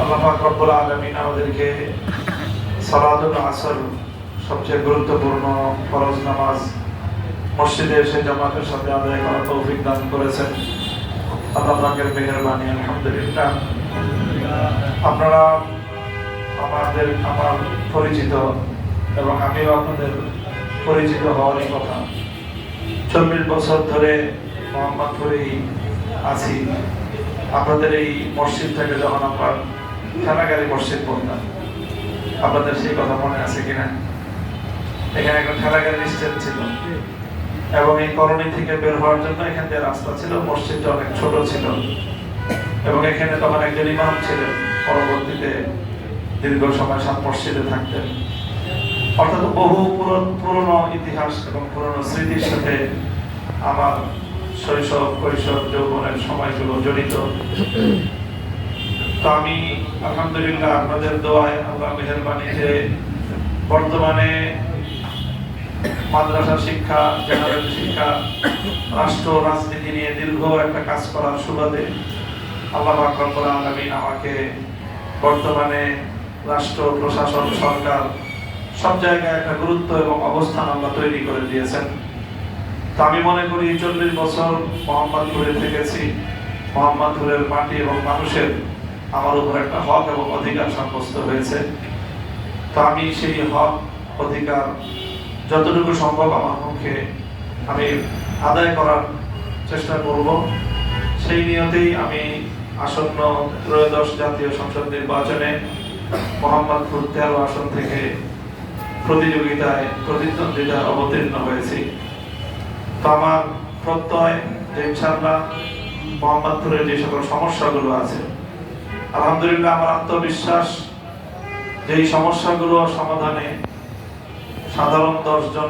আল্লাহ পাক রব্বুল আলামিন আমাদেরকে সালাতুল আসর সবচেয়ে গুরুত্বপূর্ণ ফরজ নামাজ মসজিদে এসে জামাতের সাথে আদায় করার তৌফিক দান করেছেন। আল্লাহ পাকের মেহেরবানি, আলহামদুলিল্লাহ। আপনারা আমার পরিচিত এবং আমিও আপনাদের পরিচিত হওয়ারই কথা। 40 বছর ধরে মোহাম্মদপুরেই আছি। আপনাদের এই মসজিদ থেকে যখন আমরা ঠেলাগাড়ি মসজিদ বলতাম, আপনাদের সেই কথা মনে আছে কিনা? এখানে একটা ঠেলাগাড়ি স্ট্যান্ড ছিল এবং এই কলোনি থেকে বের হওয়ার জন্য এখান দিয়ে রাস্তা ছিল। মসজিদটা অনেক ছোট ছিল এবং এখানে তখন একজন ইমাম ছিলেন, পরবর্তীতে দীর্ঘ সময় সব মসজিদে থাকতেন। অর্থাৎ বহু পুরনো ইতিহাস এবং পুরনো স্মৃতির সাথে আমার শৈশব, কৈশোর, যৌবনের সময়গুলো জড়িত। তো আমি আলহামদুলিল্লাহ আপনাদের দোয়ায়, আল্লাহ মেহেরবানিতে বর্তমানে মাদ্রাসা শিক্ষা, জেনারেল শিক্ষা, রাষ্ট্র রাজনীতি নিয়ে দীর্ঘ একটা কাজ করার সুবাদে আল্লাহ পাক রব্বুল আলামিন আমাকে বর্তমানে রাষ্ট্র, প্রশাসন, সরকার সব জায়গায় একটা গুরুত্ব এবং অবস্থান আল্লাহ তৈরি করে দিয়েছেন। তো আমি মনে করি 40 বছর মোহাম্মদপুরে থেকেছি। মোহাম্মদপুরের মাটি এবং মানুষের আমার উপর একটা হক এবং অধিকার সাব্যস্ত হয়েছে। তো আমি সেই হক অধিকার যতটুকু সম্ভব আমার পক্ষে আমি আদায় করার চেষ্টা করব। সেই নিয়তেই আমি আসন্ন 13শ জাতীয় সংসদ নির্বাচনে মোহাম্মদপুর 13 আসন থেকে প্রতিদ্বন্দ্বিতায় অবতীর্ণ হয়েছি। তো আমার প্রত্যয় যে ইনশাআল্লাহ মোহাম্মদপুরের যে সকল সমস্যাগুলো আছে, আলহামদুলিল্লাহ আমার আত্মবিশ্বাস যে এই সমস্যাগুলো সমাধানে সাধারণ 10 জন